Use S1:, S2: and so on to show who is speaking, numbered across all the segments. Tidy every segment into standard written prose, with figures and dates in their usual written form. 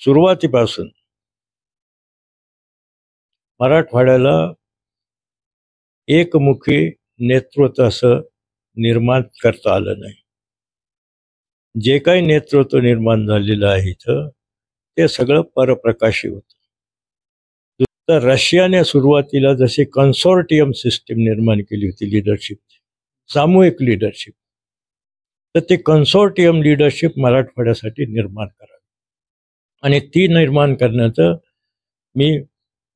S1: सुरुवातीपासून मराठवाड्याला एकमुखी नेतृत्व असं निर्माण करता आलं नाही. जे काही नेतृत्व निर्माण झालेलं आहे इथं ते सगळं परप्रकाशी होतं. तर रशियाने सुरुवातीला जशी कन्सोर्टियम सिस्टीम निर्माण केली होती लीडरशिपची, सामूहिक लीडरशिप, तर ते कन्सोर्टियम लीडरशिप मराठवाड्यासाठी निर्माण करावी आणि ती निर्माण करण्याचं मी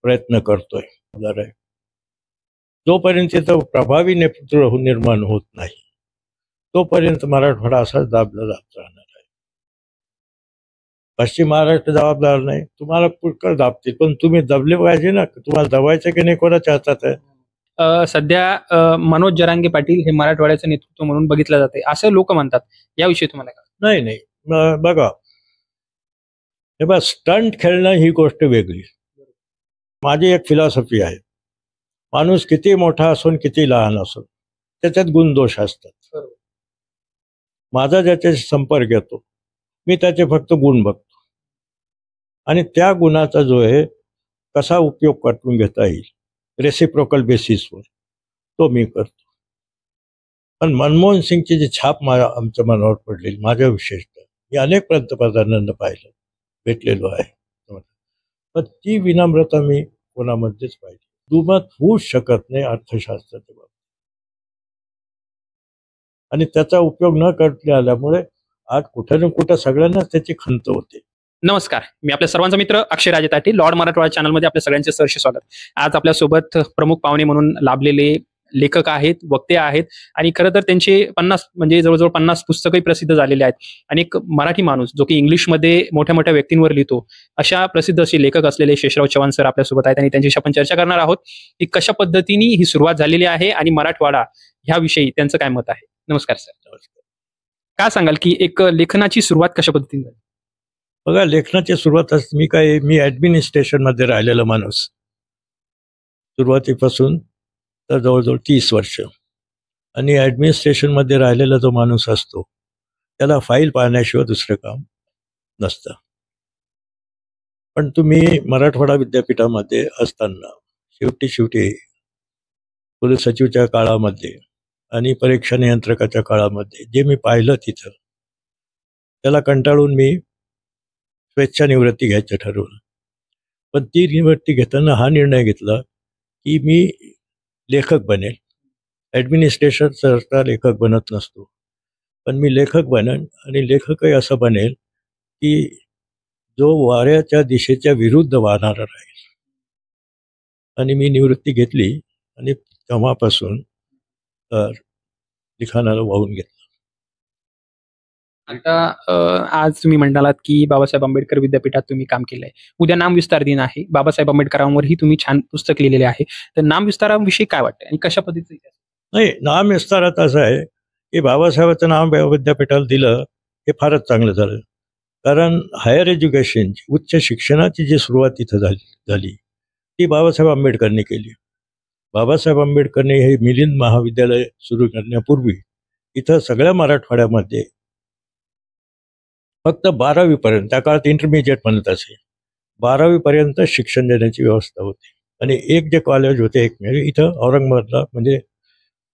S1: प्रयत्न करतोय. जोपर्यंत तो प्रभावी नेतृत्व निर्माण होत नाही तोपर्यंत मराठवाडा असाच दाबला जात राहणार आहे. पश्चिम महाराष्ट्र जबाबदार नाही, तुम्हाला पुष्कळ दाबतील, पण तुम्ही दबले पाहिजे ना. तुम्हाला दबायचं की नाही कोणाच्या हातात आहे.
S2: सध्या मनोज जरांगे पाटील हे मराठवाड्याचं नेतृत्व म्हणून बघितलं जाते असं लोक म्हणतात, याविषयी तुम्हाला काय?
S1: नाही बघा, हे बघा, स्टंट खेळणं ही गोष्ट वेगळी. माझी एक फिलॉसॉफी आहे, माणूस किती मोठा असून किती लहान असून त्याच्यात गुणदोष असतात. माझा ज्याच्याशी संपर्क येतो मी त्याचे फक्त गुण बघतो आणि त्या गुणाचा जो आहे कसा उपयोग करून घेता येईल रेसिप्रोकल बेसिसवर तो मी करतो. पण मनमोहन सिंगची जी छाप आमच्या मनावर पडलेली, माझ्या विशेषतः मी अनेक पंतप्रधानांना पाहिलं, भेटलेलो आहे, पण ती विनम्रता मी कोणामध्येच पाहिली. दुमत होऊच शकत नाही अर्थशास्त्राच्या बाबतीत, आणि त्याचा उपयोग न करता आल्यामुळे आज कुठे ना कुठे सगळ्यांनाच त्याची खंत होते.
S2: नमस्कार, मी आपल्या सर्वांचा मित्र अक्षय राजे ताटील, लॉर्ड मराठवाडा चॅनलमध्ये आपल्या सगळ्यांचे सहर्ष स्वागत. आज आपल्यासोबत प्रमुख पाहुणे म्हणून लाभलेले लेखक आहेत, वक्ते आहेत आणि खरं तर त्यांचे 50 म्हणजे जवळजवळ 50 पुस्तकही प्रसिद्ध झालेले आहेत. आणि एक मराठी माणूस जो की इंग्लिशमध्ये मोठ्या मोठ्या व्यक्तींवर लिहितो, अशा प्रसिद्ध असे लेखक असलेले शेषराव चव्हाण सर आपल्यासोबत आहेत आणि त्यांच्याशी आपण चर्चा करणार आहोत की कशा पद्धतीने ही सुरुवात झालेली आहे आणि मराठवाडा ह्याविषयी त्यांचं काय मत आहे. नमस्कार सर.
S1: नमस्कार.
S2: काय सांगाल की एक लेखनाची सुरुवात कशा पद्धतीने झाली?
S1: बघा, लेखनाची सुरुवात मी ऍडमिनिस्ट्रेशन मध्ये राहिलेला माणूस, सुरुवातीपासून तर जवळजवळ 30 वर्ष. आणि ऍडमिनिस्ट्रेशन मध्ये राहिलेला जो माणूस असतो त्याला फाईल पाहण्याशिवाय दुसरं काम नसतं. पण तुम्ही मराठवाडा विद्यापीठामध्ये असताना शेवटी पोलीस सचिवच्या काळामध्ये आणि परीक्षा नियंत्रकाच्या काळामध्ये जे मी पाहिलं तिथं, त्याला कंटाळून मी स्वेच्छानिवृत्ती घ्यायचं ठरवलं. पण ती निवृत्ती घेताना हा निर्णय घेतला की मी लेखक बनेल. ॲडमिनिस्ट्रेशनचा लेखक बनत नसतो, पण मी लेखक बनेन आणि लेखकही असं बनेल की जो वाऱ्याच्या दिशेच्या विरुद्ध वाहणारा राहील. आणि मी निवृत्ती घेतली आणि तेव्हापासून लिखाणाला वाहून घेतलं.
S2: आता आज तुम्ही म्हणालात की बाबासाहेब आंबेडकर विद्यापीठात तुम्ही काम केलंय. उद्या नामविस्तार दिन आहे, बाबासाहेब आंबेडकरांवरही तुम्ही छान पुस्तक लिहिलेले आहे, तर नामविस्ताराविषयी काय वाटतं आणि कशा पद्धतीचं?
S1: नाही, नामविस्तारात असं आहे की बाबासाहेबांचं नाव विद्यापीठाला दिलं हे फारच चांगलं झालं, कारण हायर एज्युकेशनची, उच्च शिक्षणाची जी सुरुवात इथं झाली ती बाबासाहेब आंबेडकरने केली. बाबासाहेब आंबेडकरने हे मिलिंद महाविद्यालय सुरू करण्यापूर्वी इथं सगळ्या मराठवाड्यामध्ये फक्त 12वी पर्यंत, त्या काळात इंटरमिजिएट म्हणत असे, 12वी पर्यंत शिक्षण देण्याची व्यवस्था होती. आणि एक जे कॉलेज होते एक इथं औरंगाबादला, म्हणजे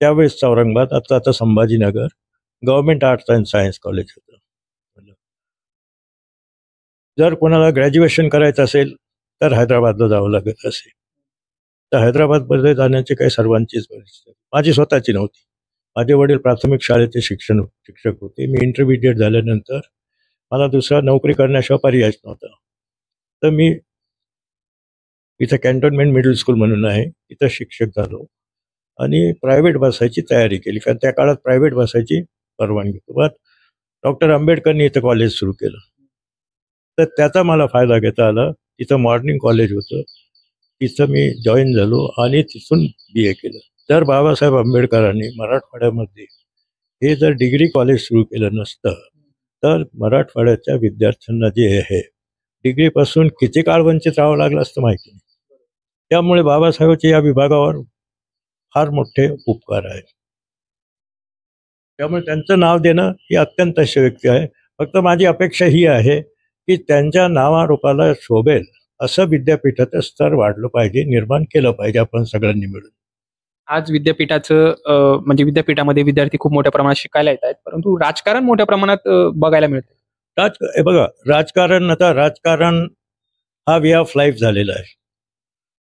S1: त्यावेळेसचं औरंगाबाद, आता Sambhajinagar, government arts and science college होतं. जर कोणाला ग्रॅज्युएशन करायचं असेल तर हैदराबादला जावं लागत असे. तर हैदराबादमध्ये जाण्याची काही सर्वांचीच परिस्थिती माझी स्वतःची नव्हती. माझे वडील प्राथमिक शाळेचे शिक्षक होते. मी इंटरमिजिएट झाल्यानंतर मला दुसरा नोकरी करण्याशिवाय पर्यायच नव्हता. तर मी इथं कॅन्टोन्मेंट मिडल स्कूल म्हणून आहे, इथं शिक्षक झालो आणि प्रायव्हेट बसायची तयारी केली, कारण त्या काळात प्रायव्हेट बसायची परवानगी होती. पण डॉक्टर आंबेडकरनी इथं कॉलेज सुरू केलं, तर त्याचा मला फायदा घेता आला. तिथं मॉर्निंग कॉलेज होतं, तिथं मी जॉईन झालो आणि तिथून BA केलं. जर बाबासाहेब आंबेडकरांनी मराठवाड्यामध्ये हे जर डिग्री कॉलेज सुरू केलं नसतं तर मराठवाड्याच्या विद्यार्थ्यांना जे आहे डिग्रीपासून किती काळ वंचित राहावं लागलं असतं माहिती नाही. त्यामुळे बाबासाहेबांचे या विभागावर फार मोठे उपकार आहेत. त्यामुळे त्यांचं नाव देणं ही अत्यंत अशी व्यक्ती आहे. फक्त माझी अपेक्षा ही आहे की त्यांच्या नावारूपाला शोभेल असं विद्यापीठाचं स्तर वाढलं पाहिजे, निर्माण केलं पाहिजे आपण सगळ्यांनी मिळून.
S2: आज विद्यापीठाचं म्हणजे विद्यापीठामध्ये विद्यार्थी खूप मोठ्या प्रमाणात शिकायला येत आहेत, परंतु राजकारण मोठ्या प्रमाणात बघायला मिळतं.
S1: हे बघा, राजकारण हा वे ऑफ लाईफ झालेला आहे.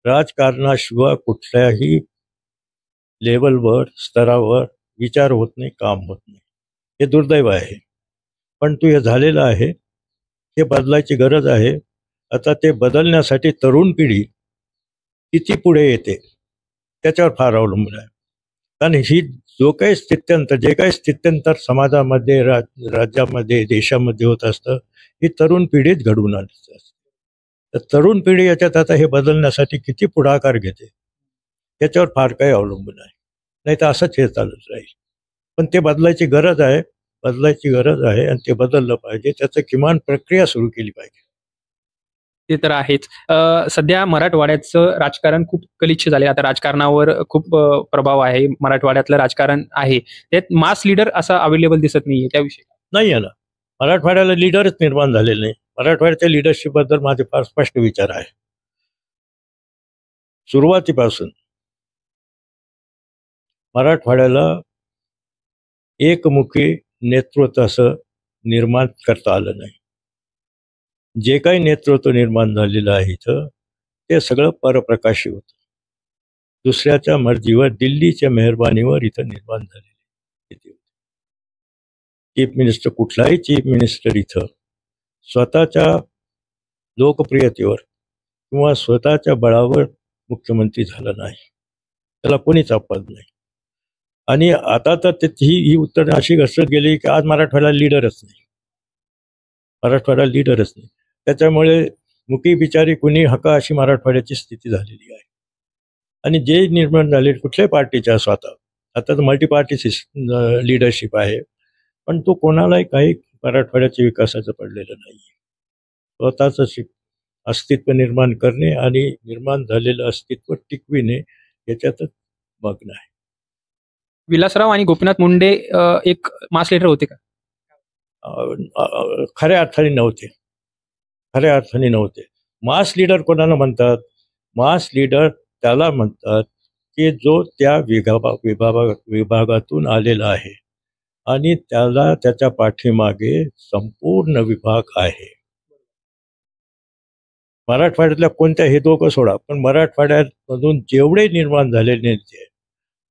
S1: राजकारणाशिवाय कुठल्याही लेवलवर, स्तरावर विचार होत नाही, काम होत नाही. हे दुर्दैव आहे, पण हे झालेलं आहे. हे बदलायची गरज आहे. आता ते बदलण्यासाठी तरुण पिढी किती पुढे येते त्याच्यावर फार अवलंबून आहे. कारण ही जे काही स्थित्यंतर समाजामध्ये, राज्यामध्ये, देशामध्ये होत असतं, ही तरुण पिढीच घडवून आणत असते. तर तरुण पिढी याच्यात आता हे बदलण्यासाठी किती पुढाकार घेते त्याच्यावर फार काही अवलंबून आहे. नाही तर असंच हे चालत राहील. पण ते बदलायची गरज आहे आणि ते बदललं पाहिजे. त्याचं किमान प्रक्रिया सुरू केली पाहिजे.
S2: ते तर आहेच. सध्या मराठवाड्याचं राजकारण खूप गलिच्छ झाले. आता राजकारणावर खूप प्रभाव आहे. मराठवाड्यातलं राजकारण आहे, त्यात मास लीडर असा अवेलेबल दिसत नाहीये. त्याविषयी
S1: नाही आहे ना, मराठवाड्याला लीडरच निर्माण झालेले नाही. मराठवाड्याच्या लिडरशिप बद्दल माझे फार स्पष्ट विचार आहे. सुरुवातीपासून मराठवाड्याला एकमुखी नेतृत्व असं निर्माण करता आलं नाही. जे काही नेतृत्व निर्माण झालेलं आहे इथं, ते सगळं परप्रकाशी होतं. दुसऱ्याच्या मर्जीवर, दिल्लीच्या मेहरबानीवर इथं निर्माण झालेली. कुठलाही चीफ मिनिस्टर इथं स्वतःच्या लोकप्रियतेवर किंवा स्वतःच्या बळावर मुख्यमंत्री झाला नाही. त्याला कोणीच अपवाद नाही. आणि आता तर ही उत्तर अशी घसरत गेली की आज मराठवाड्याला लीडरच नाही. त्याच्यामुळे मुकी बिचारी कुणी हका अशी मराठवाड्याची स्थिती झालेली आहे. आणि जे निर्माण झाले कुठल्याही पार्टीच्या स्वतः, आता तर मल्टी पार्टी लीडरशिप आहे, पण तो कोणालाही काही मराठवाड्याच्या विकासाचं पडलेलं नाही. स्वतःचं अस्तित्व निर्माण करणे आणि निर्माण झालेलं अस्तित्व टिकविणे याच्यातच मग्न आहे.
S2: विलासराव आणि गोपीनाथ मुंडे एक मास लीडर होते का?
S1: खऱ्या अर्थाने नव्हते. मास लीडर कोणाला म्हणतात? मास लीडर त्याला म्हणतात की जो त्या विभागातून आलेला आहे आणि त्याला त्याच्या पाठीमागे संपूर्ण विभाग आहे. मराठवाड्यातल्या कोणत्याही दोघं सोडा, पण मराठवाड्यामधून जेवढे निर्माण झालेले नेते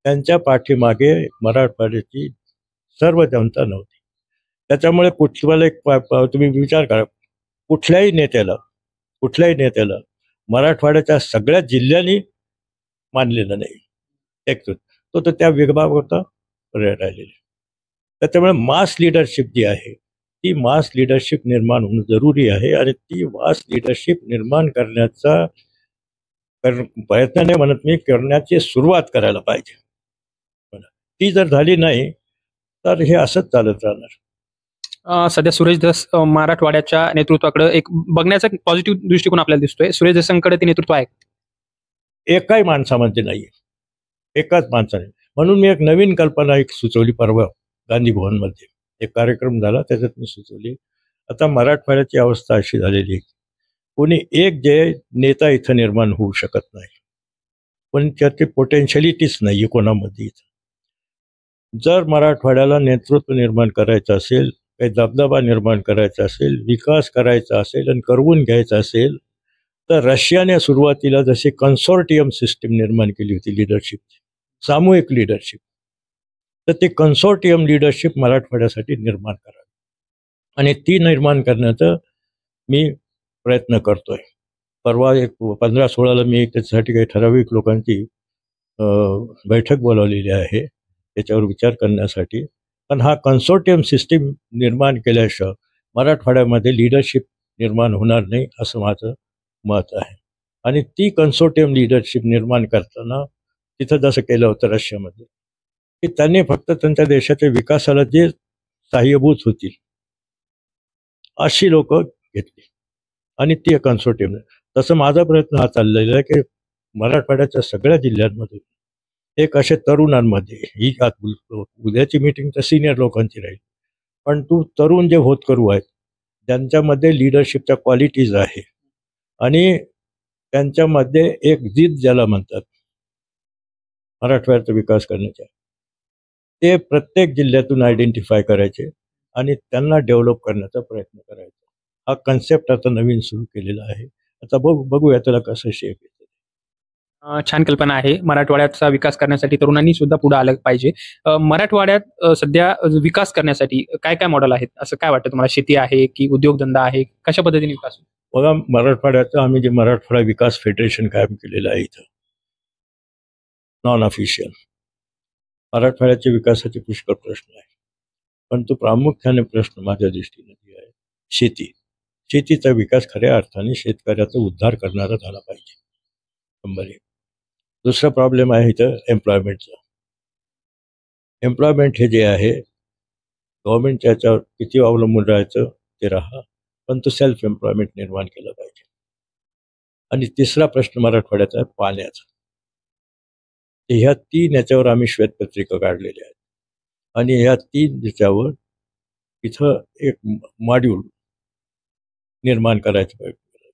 S1: त्यांच्या पाठीमागे मराठवाड्याची सर्व जनता नव्हती. त्याच्यामुळे तुम्ही विचार करा, कुठल्याही नेत्याला मराठवाड्याच्या सगळ्या जिल्ह्यांनी मानलेलं नाही. तो तर त्या विभागाचा राहिलेला. त्याच्यामुळे मास लिडरशिप जी आहे ती मास लिडरशिप निर्माण होणं जरुरी आहे. आणि ती मास लिडरशिप निर्माण करण्याचा प्रयत्न नाही म्हणत मी, करण्याची सुरुवात करायला पाहिजे. ती जर झाली नाही तर हे असंच चालत राहणार.
S2: सध्या सुरेश धस मराठवाड्याच्या नेतृत्वाकडे एक बघण्याचा पॉझिटिव्ह दृष्टिकोन आपल्याला दिसतोय. सुरेश धसांकडे ते नेतृत्व आहे?
S1: एकाही माणसामध्ये नाहीये, एकाच माणसाने. म्हणून मी एक नवीन कल्पना सुचवली परवा गांधी भवनमध्ये. एक कार्यक्रम झाला, त्याच्यात मी सुचवली. आता मराठवाड्याची अवस्था अशी झालेली आहे, कोणी एक जे नेता इथं निर्माण होऊ शकत नाही, पण त्याची पोटेन्शियलिटीच नाही कोणामध्ये. जर मराठवाड्याला नेतृत्व निर्माण करायचं असेल, काही दबदबा निर्माण करायचा असेल, विकास करायचा असेल आणि करवून घ्यायचा असेल, तर रशियाने सुरुवातीला जशी कन्सोर्टियम सिस्टीम निर्माण केली होती लिडरशिपची, सामूहिक लिडरशिप, तर ते कन्सोर्टियम लिडरशिप मराठवाड्यासाठी निर्माण करावी. आणि ती निर्माण करण्याचा मी प्रयत्न करतोय. परवा 15-16 मी त्याच्यासाठी काही ठराविक लोकांची बैठक बोलावलेली आहे त्याच्यावर विचार करण्यासाठी. पण हा कन्सोर्टियम सिस्टीम निर्माण केल्याशिवाय मराठवाड्यामध्ये लिडरशिप निर्माण होणार नाही असं माझं मत आहे. आणि ती कन्सोर्टियम लिडरशिप निर्माण करताना तिथं जसं केलं होतं रशियामध्ये, की त्यांनी फक्त त्यांच्या देशाच्या विकासाला जे सहाय्यभूत होतील अशी लोक घेतली आणि ती कन्सोर्टियम. तसं माझा प्रयत्न हा चाललेला आहे की मराठवाड्याच्या सगळ्या जिल्ह्यांमधून एक अशा तरुणांमध्ये, ही उद्याची मीटिंग तर सिनियर लोकांची राहील, पण तरुण जे होतकरू आहेत ज्यांच्यामध्ये लिडरशिपच्या क्वालिटीज आहे आणि त्यांच्यामध्ये एक जिद्द ज्याला म्हणतात मराठवाड्याचा विकास करण्याच्या, ते प्रत्येक जिल्ह्यातून आयडेंटिफाय करायचे आणि त्यांना डेव्हलप करण्याचा प्रयत्न करायचा. हा कन्सेप्ट आता नवीन सुरू केलेला आहे. आता बघूया त्याला कसं शेप येतं.
S2: छान कल्पना आहे. मराठवाड्याचा विकास करण्यासाठी तरुणांनी सुद्धा पुढे आलं पाहिजे. मराठवाड्यात सध्या विकास करण्यासाठी काय काय मॉडेल आहेत असं काय वाटतं तुम्हाला? शेती आहे की उद्योगधंदा आहे? कशा पद्धतीने विकास होईल?
S1: बघा, मराठवाड्याचं आम्ही जे मराठवाडा विकास फेडरेशन कायम केलेलं आहे इथं, नॉन ऑफिशियल, मराठवाड्याच्या विकासाचे पुष्कळ प्रश्न आहे, पण तो प्रामुख्याने प्रश्न माझ्या दृष्टीने आहे शेती. शेतीचा विकास खऱ्या अर्थाने शेतकऱ्याचा उद्धार करणारा झाला पाहिजे. नंबर एक. दुसरा प्रॉब्लेम आहे इथं एम्प्लॉयमेंटचा. एम्प्लॉयमेंट हे जे आहे गव्हर्नमेंटच्या याच्यावर किती अवलंबून राहायचं ते राहा, पण तो सेल्फ एम्प्लॉयमेंट निर्माण केलं पाहिजे. आणि तिसरा प्रश्न मराठवाड्याचा आहे पाण्याचा. ह्या 3 याच्यावर आम्ही श्वेतपत्रिका काढलेल्या आहेत आणि ह्या 3 याच्यावर इथं एक मॉड्यूल निर्माण करायचं पाहिजे,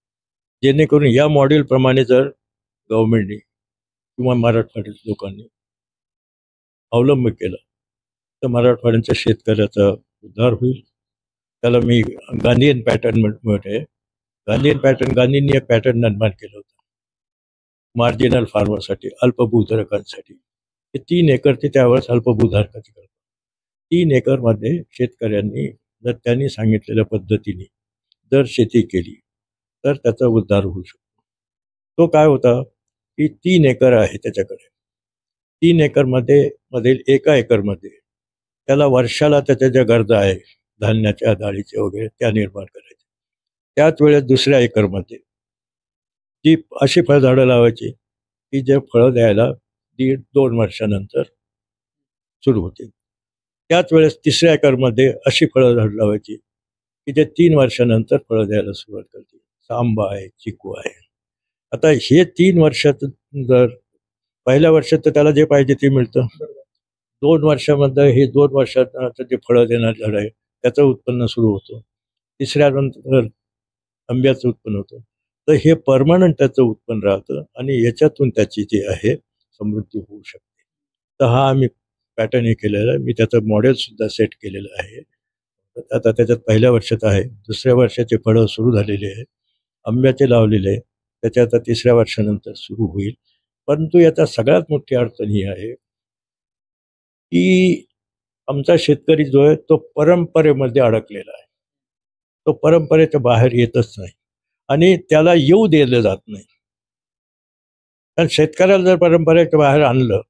S1: जेणेकरून या मॉड्यूलप्रमाणे जर गव्हर्नमेंटने किंवा मराठवाड्याच्या लोकांनी अवलंब केलं तर मराठवाड्याच्या शेतकऱ्याचा उद्धार होईल. त्याला मी गांधीयन पॅटर्न म्हणते. गांधीयन पॅटर्न, गांधींनी एक पॅटर्न निर्माण केलं होतं मार्जिनल फार्मरसाठी, अल्पभूधारकांसाठी. हे 3 एकर ते त्यावेळेस अल्पभूधारकाचे करतात. 3 एकरमध्ये शेतकऱ्यांनी जर त्यांनी सांगितलेल्या पद्धतीने जर शेती केली तर त्याचा उद्धार होऊ शकतो. तो काय होता की 3 एकर आहे त्याच्याकडे. 3 एकरमध्ये मधील एका एकरमध्ये त्याला वर्षाला त्याच्या ज्या गरजा आहे धान्याच्या, डाळीच्या वगैरे त्या निर्माण करायच्या. त्याच वेळेस दुसऱ्या एकरमध्ये ती अशी फळझाडं लावायची की जे फळं द्यायला 1.5-2 वर्षानंतर सुरू होतील. त्याच वेळेस तिसऱ्या एकरमध्ये अशी फळं झाडं लावायची की जे 3 वर्षानंतर फळं द्यायला सुरुवात करतील. आंबा आहे, चिकू आहे. आता हे 3 वर्षात जर पहिल्या वर्षात तर त्याला जे पाहिजे ते मिळतं. 2 वर्षामध्ये हे 2 वर्षात जे फळं देणार झाड आहे त्याचं उत्पन्न सुरू होतं. तिसऱ्यानंतर आंब्याचं उत्पन्न होतं. तर हे परमनंट त्याचं उत्पन्न राहतं आणि याच्यातून त्याची जी आहे समृद्धी होऊ शकते. तर हा आम्ही पॅटर्न हे केलेला आहे. मी त्याचं मॉडेलसुद्धा सेट केलेलं आहे. आता त्याच्यात पहिल्या वर्षात आहे, दुसऱ्या वर्षाचे फळं सुरू झालेले आहे, आंब्याचे लावलेले आहे, त्याच्या आता तिसऱ्या वर्षानंतर सुरू होईल. परंतु याचा सगळ्यात मोठी अडचण ही आहे की आमचा शेतकरी जो आहे तो परंपरेमध्ये अडकलेला आहे. तो परंपरेच्या बाहेर येतच नाही आणि त्याला येऊ दिलं जात नाही. कारण शेतकऱ्याला जर परंपरेच्या बाहेर आणलं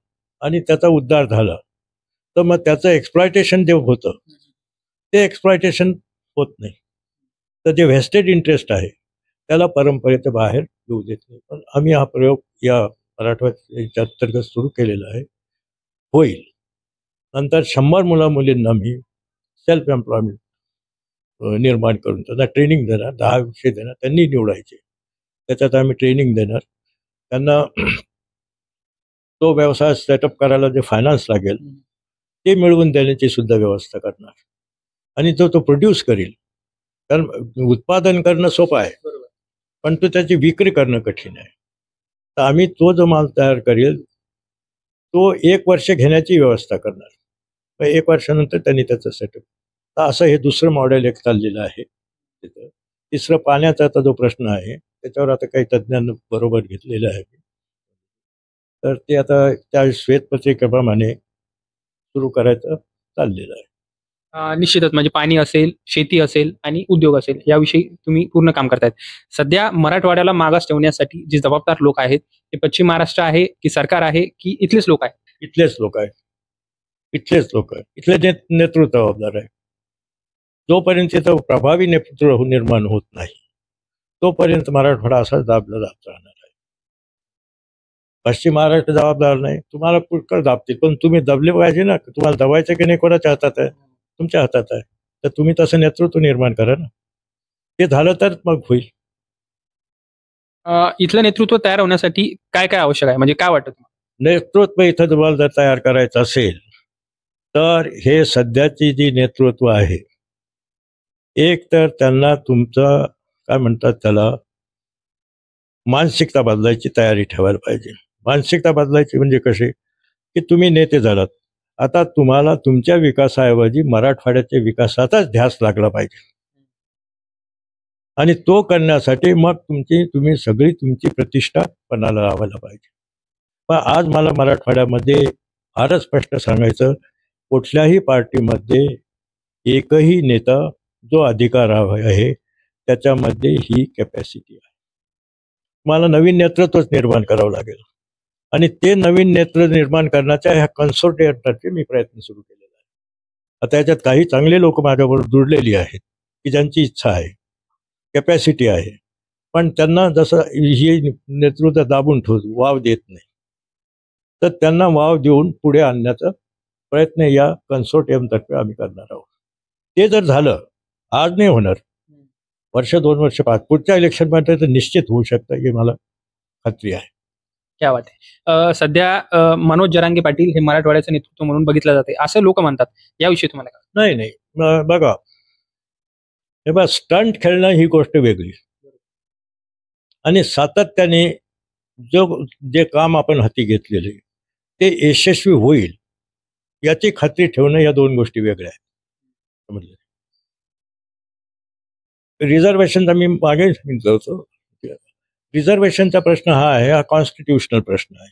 S1: आणि त्याचा उद्धार झाला तर मग त्याचं एक्सप्लॉयटेशन जे होतं ते एक्सप्लॉयटेशन होत नाही. तर जे व्हेस्टेड इंटरेस्ट आहे त्याला परंपरेच्या बाहेर येऊ देत नाही. पण आम्ही हा प्रयोग या मराठवाड्याच्या अंतर्गत सुरू केलेला आहे. होईल. नंतर 100 मुला-मुलींना मी सेल्फ एम्प्लॉयमेंट निर्माण करून त्यांना ट्रेनिंग देणार. 10 विषय देणार, त्यांनी निवडायचे. त्याच्यात आम्ही ट्रेनिंग देणार त्यांना. तो व्यवसाय सेटअप करायला जे फायनान्स लागेल ते मिळवून देण्याची सुद्धा व्यवस्था करणार आणि तो प्रोड्यूस करील. कारण उत्पादन करणं सोपं आहे पण तो त्याची विक्री करणं कठीण आहे. तर आम्ही तो जो माल तयार करेल तो 1 वर्ष घेण्याची व्यवस्था करणार. 1 वर्षानंतर त्यांनी त्याचं सेटअप. तर असं हे दुसरं मॉडेल एक चाललेलं आहे तिथं. तिसरं पाण्याचा आता जो प्रश्न आहे त्याच्यावर आता काही तज्ज्ञांबरोबर घेतलेलं आहे. तर ते आता त्या श्वेतपत्रिकेप्रमाणे सुरू करायचं चाललेलं आहे.
S2: निश्चितच म्हणजे पाणी असेल, शेती असेल आणि उद्योग असेल याविषयी तुम्ही पूर्ण काम करतायत. सध्या मराठवाड्याला मागास ठेवण्यासाठी जे जबाबदार लोक आहेत ते पश्चिम महाराष्ट्र आहे की सरकार आहे की इथलेच लोक आहेत?
S1: इथलेच लोक आहेत. इथलेच लोक आहेत. इथले नेतृत्व जबाबदार आहे. जोपर्यंत इथं प्रभावी नेतृत्व निर्माण होत नाही तोपर्यंत मराठवाडा असाच दाबला जात राहणार आहे. पश्चिम महाराष्ट्र जबाबदार नाही, तुम्हाला पुष्कळ दाबतील, पण तुम्ही दबले पाहिजे ना. तुम्हाला दबायचं की नाही कोणाच्या हातात आहे? तुमच्या हातात आहे. तर तुम्ही तसं नेतृत्व निर्माण करा ना. ते झालं तर मग होईल.
S2: इथलं नेतृत्व तयार होण्यासाठी काय काय आवश्यक आहे, म्हणजे काय वाटतं तुम्हाला?
S1: नेतृत्व इथं तुम्हाला जर तयार करायचं असेल तर हे सध्याची जी नेतृत्व आहे एक तर त्यांना तुमचं काय म्हणतात त्याला मानसिकता बदलायची तयारी ठेवायला पाहिजे. मानसिकता बदलायची म्हणजे कशी, की तुम्ही नेते झालात, आता तुम्हाला तुमच्या विकासाऐवजी मराठवाड्याच्या विकासाचाच ध्यास लागला पाहिजे आणि तो करण्यासाठी मग तुम्ही सगळी तुमची प्रतिष्ठा पणाला लावायला पाहिजे. पण आज मला मराठवाड्यामध्ये फारच स्पष्ट सांगायचं, कुठल्याही पार्टीमध्ये एकही नेता जो अधिकार आहे त्याच्यामध्ये ही कॅपॅसिटी आहे. मला नवीन नेतृत्वच निर्माण करावं लागेल आणि ते नवीन नेतृत्व निर्माण करण्याच्या ह्या कन्सोर्टियमतर्फे मी प्रयत्न सुरू केलेला आहे. आता याच्यात काही चांगले लोक माझ्याबरोबर जुळलेली आहेत की ज्यांची इच्छा आहे, कॅपॅसिटी आहे, पण त्यांना जसं ही नेतृत्व दाबून ठेवतो, वाव देत नाही, तर त्यांना वाव देऊन पुढे आणण्याचा प्रयत्न या कन्सोर्टियमतर्फे आम्ही करणार आहोत. ते जर झालं, आज नाही होणार, वर्ष 2 वर्ष 5 पुढच्या इलेक्शनमध्ये तर निश्चित होऊ शकतं ही मला खात्री आहे.
S2: क्या बात आहे. सध्या मनोज जरांगे पाटील हे मराठवाड्याचं नेतृत्व म्हणून बघितलं जाते असं लोक म्हणतात, याविषयी तुम्हाला काय?
S1: नाही बघा, हे बघा, स्टंट खेळणं ही गोष्ट वेगळी आणि सातत्याने जे काम आपण हाती घेतलेले ते यशस्वी होईल याची खात्री ठेवणं, या 2 गोष्टी वेगळ्या आहेत. समजलं? रिझर्वेशनचा मी मागे सांगितलं होतं, रिझर्वेशनचा प्रश्न हा आहे, हा कॉन्स्टिट्यूशनल प्रश्न आहे.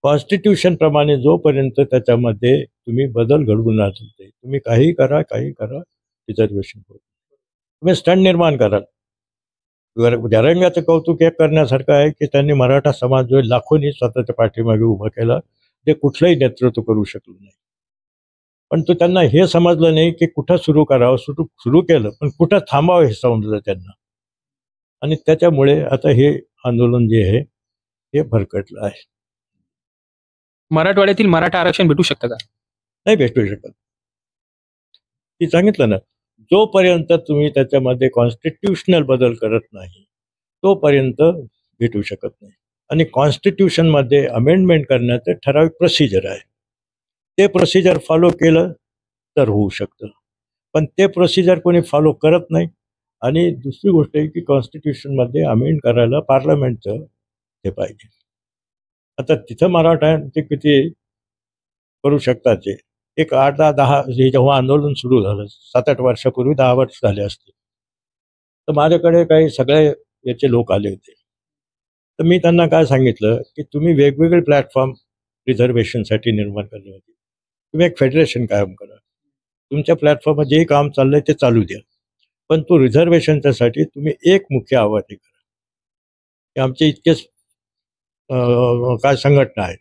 S1: कॉन्स्टिट्यूशन प्रमाणे जोपर्यंत त्याच्यामध्ये तुम्ही बदल घडवून आणते, तुम्ही काही करा रिझर्वेशन होत. तुम्ही स्टंट निर्माण कराल. जरांग्याचं कौतुक एक करण्यासारखं आहे की त्यांनी मराठा समाज जो लाखोंनी स्वतःच्या पाठीमागे उभा केला, ते कुठलंही नेतृत्व करू शकलो नाही. पण तो त्यांना हे समजलं नाही की कुठं सुरू करावं, सुरू केलं पण कुठं थांबावं हे समजलं त्यांना, आणि त्याच्यामुळे आता हे आंदोलन जे आहे हे भरकटलं आहे.
S2: मराठवाड्यातील मराठा आरक्षण भेटू शकतं का?
S1: नाही भेटू शकत. ती सांगितलं ना, जोपर्यंत तुम्ही त्याच्यामध्ये कॉन्स्टिट्यूशनल बदल करत नाही तोपर्यंत भेटू शकत नाही. आणि कॉन्स्टिट्यूशनमध्ये अमेंडमेंट करण्याचं ठराविक प्रोसिजर आहे, ते प्रोसिजर फॉलो केलं तर होऊ शकतं, पण ते प्रोसिजर कोणी फॉलो करत नाही. आणि दुसरी गोष्ट आहे की कॉन्स्टिट्यूशनमध्ये अमेंड करायला पार्लमेंटचं हे पाहिजे. आता तिथं मराठा ते किती करू शकतात, ते एक 8-10 हे जेव्हा आंदोलन सुरू झालं 7-8 वर्षापूर्वी, 10 वर्ष झाले असतील, तर माझ्याकडे काही सगळे याचे लोक आले होते. तर मी त्यांना काय सांगितलं की तुम्ही वेगवेगळे प्लॅटफॉर्म रिझर्वेशनसाठी निर्माण करणे होते, तुम्ही एक फेडरेशन कायम करा, तुमच्या प्लॅटफॉर्मवर जे काम चाललंय ते चालू द्या, पण तो रिझर्वेशनच्यासाठी तुम्ही एक मुख्य आवाहन करा की आमचे इतकेच काय संघटना आहेत,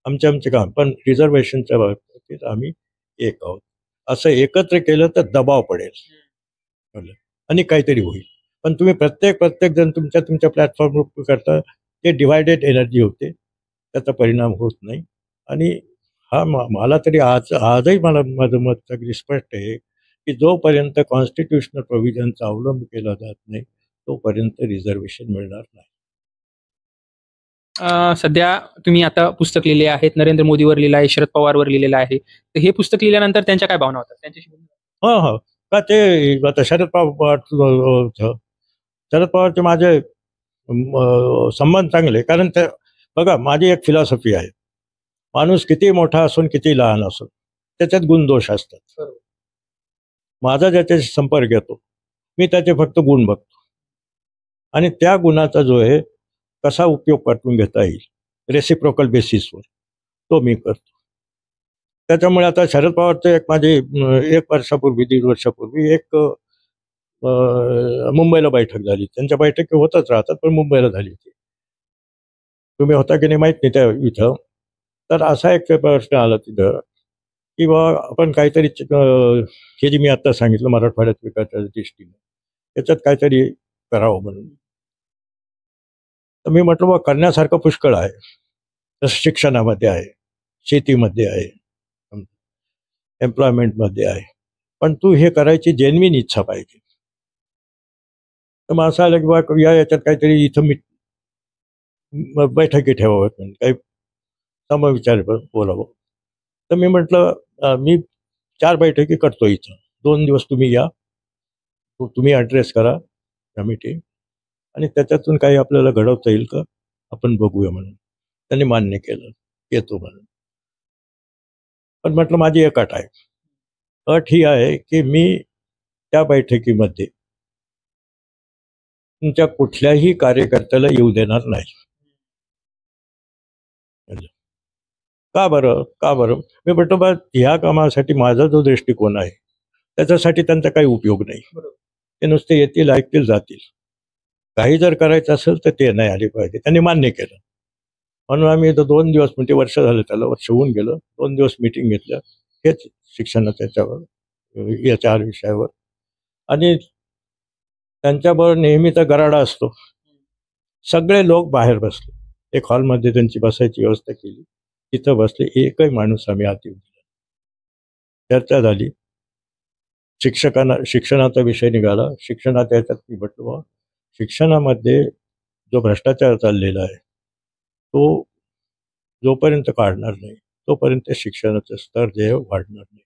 S1: आमचे काम, पण रिझर्वेशनच्या बाबतीत आम्ही एक आहोत. असं एकत्र केलं तर दबाव पडेल आणि काहीतरी होईल. पण तुम्ही प्रत्येक जण तुमच्या प्लॅटफॉर्मवर करता, ते डिवायडेड एनर्जी होते, त्याचा परिणाम होत नाही. आणि हा मला तरी आजही माझं मत अगदी स्पष्ट आहे की जोपर्यंत कॉन्स्टिट्यूशनल प्रोव्हिजनचा अवलंब केला जात नाही तोपर्यंत रिझर्वेशन मिळणार नाही.
S2: सध्या तुम्ही आता पुस्तक लिहिले आहेत, नरेंद्र मोदीवर लिहिलं आहे, शरद पवारवर लिहिलेलं आहे, तर हे पुस्तक लिहिल्यानंतर त्यांच्या काय भावना होतात त्यांच्याशी?
S1: हो का, ते आता शरद पवारचे माझे संबंध चांगले, कारण ते बघा, माझी एक फिलॉसॉफी आहे, माणूस किती मोठा असून किती लहान असून त्याच्यात गुणदोष असतात. माझा ज्याच्याशी संपर्क येतो मी त्याचे फक्त गुण बघतो आणि त्या गुणाचा जो आहे कसा उपयोग करून घेता येईल रेसिप्रोकल बेसिसवर तो मी करतो. त्याच्यामुळे आता शरद पवारचं एक माझी 1 वर्षापूर्वी 1.5 वर्षापूर्वी एक मुंबईला बैठक झाली. त्यांच्या बैठकी होतच राहतात, पण मुंबईला झाली होती. तुम्ही होता की नाही माहीत नाही त्या इथं. तर असा एक प्रश्न आला तिथं की बाबा आपण काहीतरी हे जे मी आता सांगितलं मराठवाड्यात विकासाच्या दृष्टीने त्याच्यात काहीतरी करावं म्हणून. तर मी म्हटलं बा करण्यासारखं पुष्कळ आहे, जसं शिक्षणामध्ये आहे, शेतीमध्ये आहे, एम्प्लॉयमेंटमध्ये आहे, पण तू हे करायची जेन्युइन इच्छा पाहिजे. तर मग असं आलं की बा याच्यात काहीतरी इथं मी बैठकी ठेवावं, काही समविचार बोलावं. तर मी म्हटलं मी 4 बैठकी करतो इथं 2 दिवस तुम्ही या, तुम्ही ॲड्रेस करा कमिटी, आणि त्याच्यातून काही आपल्याला घडवता येईल का आपण बघूया म्हणून. त्यांनी मान्य केलं, येतो म्हणून. पण म्हटलं माझी एक अट आहे. अट ही आहे की मी त्या बैठकीमध्ये तुमच्या कुठल्याही कार्यकर्त्याला येऊ देणार नाही. का बरं, का बरं? मी म्हटलं बा ह्या कामासाठी माझा जो दृष्टिकोन आहे त्याच्यासाठी त्यांचा काही उपयोग नाही. ते नुसते येतील, ऐकतील, जातील. काही जर करायचं असेल तर ते नाही आले पाहिजे. त्यांनी मान्य केलं. म्हणून आम्ही इथं 2 दिवस, म्हणजे वर्ष झालं त्याला, वर्ष होऊन गेलं, 2 दिवस मीटिंग घेतल्या हेच शिक्षणाच्या याच्यावर, या 4 विषयावर. आणि त्यांच्याबरोबर नेहमीचा गराडा असतो. सगळे लोक बाहेर बसले. एक हॉलमध्ये त्यांची बसायची व्यवस्था केली, तिथं बसले. एकही माणूस आम्ही आत येऊ दिला. चर्चा झाली. शिक्षणाचा विषय निघाला. शिक्षणाच्या याच्यात मी म्हटलं शिक्षणामध्ये जो भ्रष्टाचार चाललेला आहे तो जोपर्यंत काढणार नाही तोपर्यंत शिक्षणाचं स्तर जे आहे वाढणार नाही.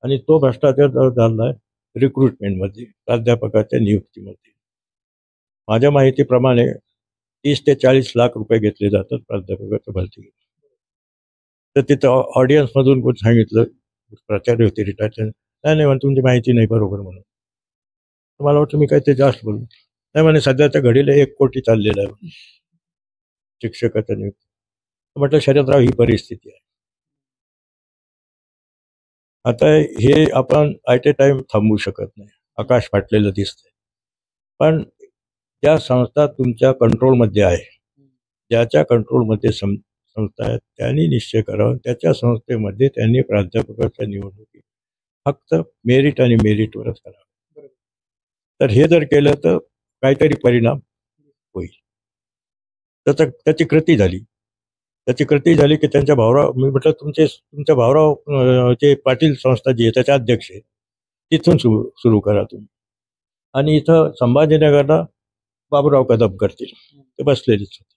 S1: आणि तो भ्रष्टाचार झाला आहे रिक्रुटमेंटमध्ये, प्राध्यापकाच्या नियुक्तीमध्ये. माझ्या माहितीप्रमाणे 30 ते 40 लाख रुपये घेतले जातात प्राध्यापकाच्या भरती. तर तिथं ऑडियन्समधून कोण सांगितलं, प्राचार्य होते रिटायर्ड, नाही म्हणे तुमची माहिती नाही बरोबर म्हणून. मला वाटतं मी काय ते जास्त बोलू. नाही म्हणे सध्याच्या घडीला 1 कोटी चाललेलं आहे शिक्षकाच्या नियुक्ती. म्हटलं शरदराव ही परिस्थिती आहे. आता हे आपण ॲट ए टाइम थांबवू शकत नाही. आकाश फाटलेलं दिसतंय. पण ज्या संस्था तुमच्या कंट्रोलमध्ये आहे, ज्याच्या कंट्रोलमध्ये संस्था आहेत त्यांनी निश्चय करावा. त्याच्या संस्थेमध्ये त्यांनी प्राध्यापकाच्या निवडणुकी फक्त मेरिट आणि मेरिटवरच करावं. तर हे जर केलं तर काहीतरी परिणाम होईल. त्याची कृती झाली. की त्यांच्या भाऊराव, मी म्हटलं तुमच्या भाऊराव जे पाटील संस्था जी आहे त्याचे अध्यक्ष आहे, तिथून सुरू करा तुम्ही. आणि इथं संभाजीनगरला बाबूराव कदम करतील, ते बसलेलेच होते.